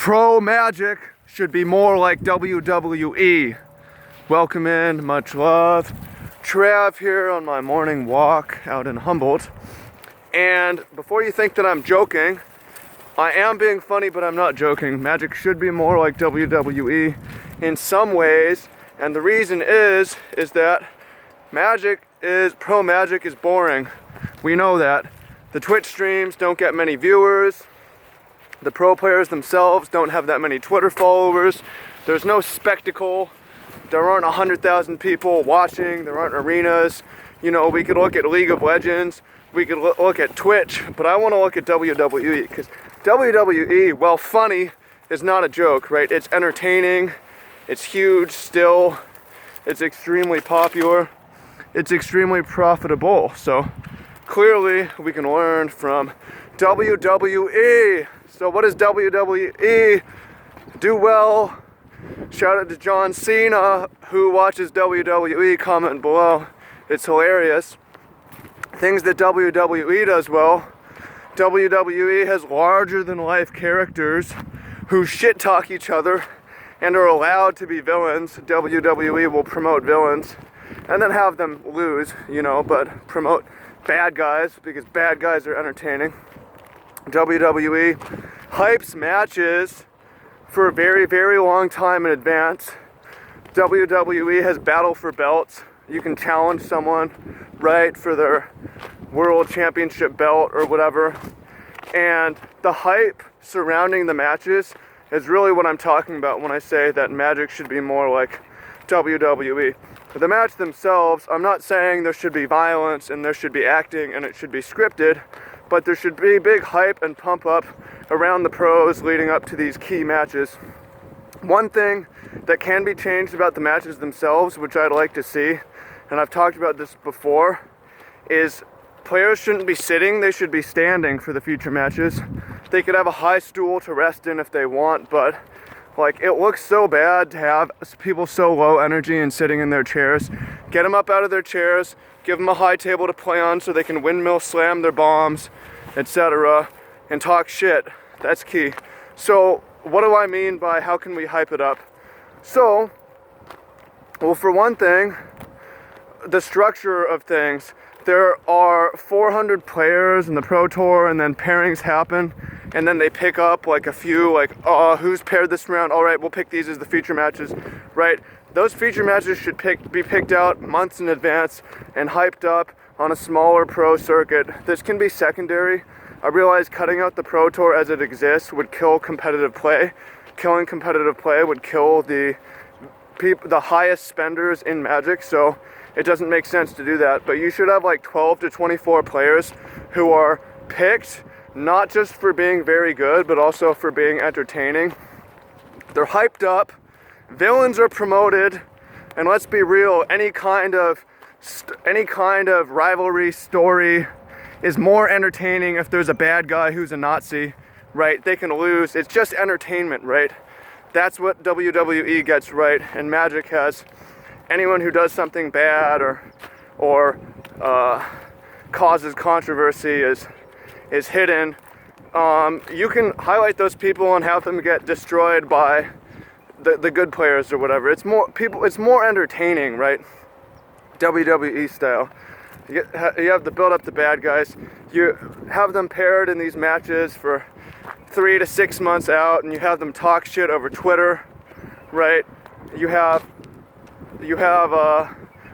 Pro Magic should be more like WWE. Welcome in, much love. Trav here on my morning walk out in Humboldt. And before you think that I'm joking, I am being funny, but I'm not joking. Magic should be more like WWE in some ways. And the reason is that Pro Magic is boring. We know that. The Twitch streams don't get many viewers. The pro players themselves don't have that many Twitter followers. There's no spectacle. There aren't 100,000 people watching. There aren't arenas. You know, we could look at League of Legends. We could look at Twitch. But I want to look at WWE because WWE, while funny, is not a joke, right? It's entertaining. It's huge still. It's extremely popular. It's extremely profitable. So clearly we can learn from WWE. So what does WWE do well? Shout out to John Cena, who watches WWE, comment below. It's hilarious. Things that WWE does well. WWE has larger than life characters who shit talk each other and are allowed to be villains. WWE will promote villains and then have them lose, you know, but promote bad guys because bad guys are entertaining. WWE hypes matches for a very, very long time in advance. WWE has battle for belts. You can challenge someone, right, for their world championship belt or whatever. And the hype surrounding the matches is really what I'm talking about when I say that Magic should be more like WWE. The match themselves, I'm not saying there should be violence and there should be acting and it should be scripted, but there should be big hype and pump up around the pros leading up to these key matches. One thing that can be changed about the matches themselves, which I'd like to see, and I've talked about this before, is players shouldn't be sitting, they should be standing for the future matches. They could have a high stool to rest in if they want, but like it looks so bad to have people so low energy and sitting in their chairs. Get them up out of their chairs, give them a high table to play on so they can windmill slam their bombs, etc., and talk shit. That's key. So what do I mean by how can we hype it up? So, well, for one thing, the structure of things. There are 400 players in the Pro Tour, and then pairings happen, and then they pick up like a few, like, who's paired this round? All right, we'll pick these as the feature matches, right? Those feature matches should be picked out months in advance and hyped up on a smaller pro circuit. This can be secondary. I realize cutting out the Pro Tour as it exists would kill competitive play. Killing competitive play would kill the highest spenders in Magic, so it doesn't make sense to do that. But you should have like 12 to 24 players who are picked not just for being very good, but also for being entertaining. They're hyped up, villains are promoted, and let's be real, any kind of rivalry story is more entertaining if there's a bad guy who's a Nazi, right? They can lose. It's just entertainment, right? That's what WWE gets right, and Magic has anyone who does something bad or causes controversy is hidden. You can highlight those people and have them get destroyed by the good players or whatever. It's more entertaining, right? WWE style. You have to build up the bad guys. You have them paired in these matches for 3 to 6 months out, and you have them talk shit over Twitter, right? You have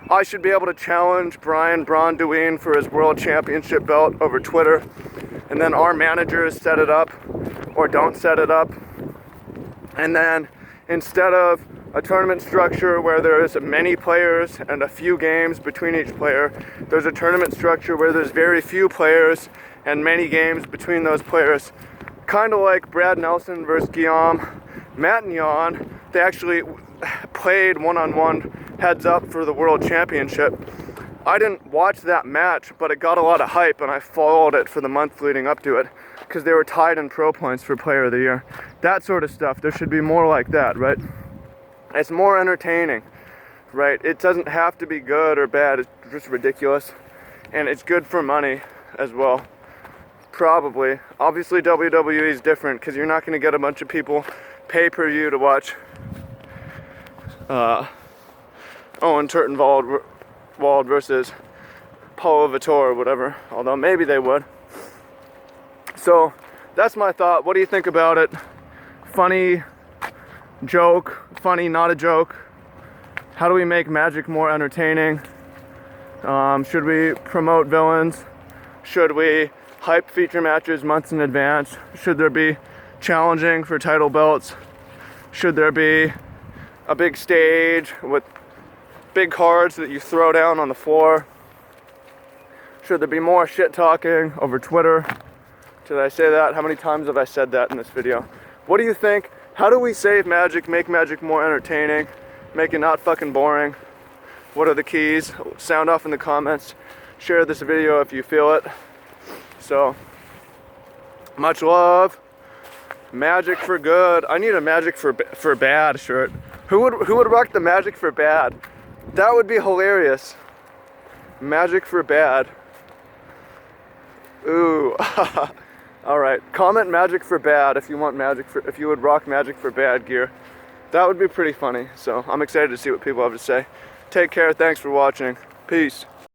I should be able to challenge Brian Braun-Duin for his world championship belt over Twitter, and then our managers set it up or don't set it up, and then instead of a tournament structure where there's many players and a few games between each player, there's a tournament structure where there's very few players and many games between those players. Kind of like Brad Nelson versus Guillaume Matignon. They actually played one-on-one heads up for the world championship. I didn't watch that match, but it got a lot of hype, and I followed it for the month leading up to it because they were tied in pro points for player of the year. That sort of stuff. There should be more like that, right? It's more entertaining, right? It doesn't have to be good or bad. It's just ridiculous, and it's good for money as well. Probably. Obviously WWE is different because you're not going to get a bunch of people pay-per-view to watch Owen Turtenwald versus Paulo Vitor or whatever, although maybe they would. So that's my thought. What do you think about it? Funny joke, funny not a joke? How do we make Magic more entertaining? Should we promote villains? Should we hype feature matches months in advance? Should there be challenging for title belts? Should there be a big stage with big cards that you throw down on the floor? Should there be more shit talking over Twitter? Did I say that? How many times have I said that in this video? What do you think? How do we save Magic, make Magic more entertaining, make it not fucking boring? What are the keys? Sound off in the comments. Share this video if you feel it. So, much love. Magic for good. I need a Magic for bad shirt. Who would rock the Magic for bad? That would be hilarious. Magic for bad. Ooh. All right. Comment Magic for bad if you want if you would rock Magic for bad gear. That would be pretty funny. So I'm excited to see what people have to say. Take care. Thanks for watching. Peace.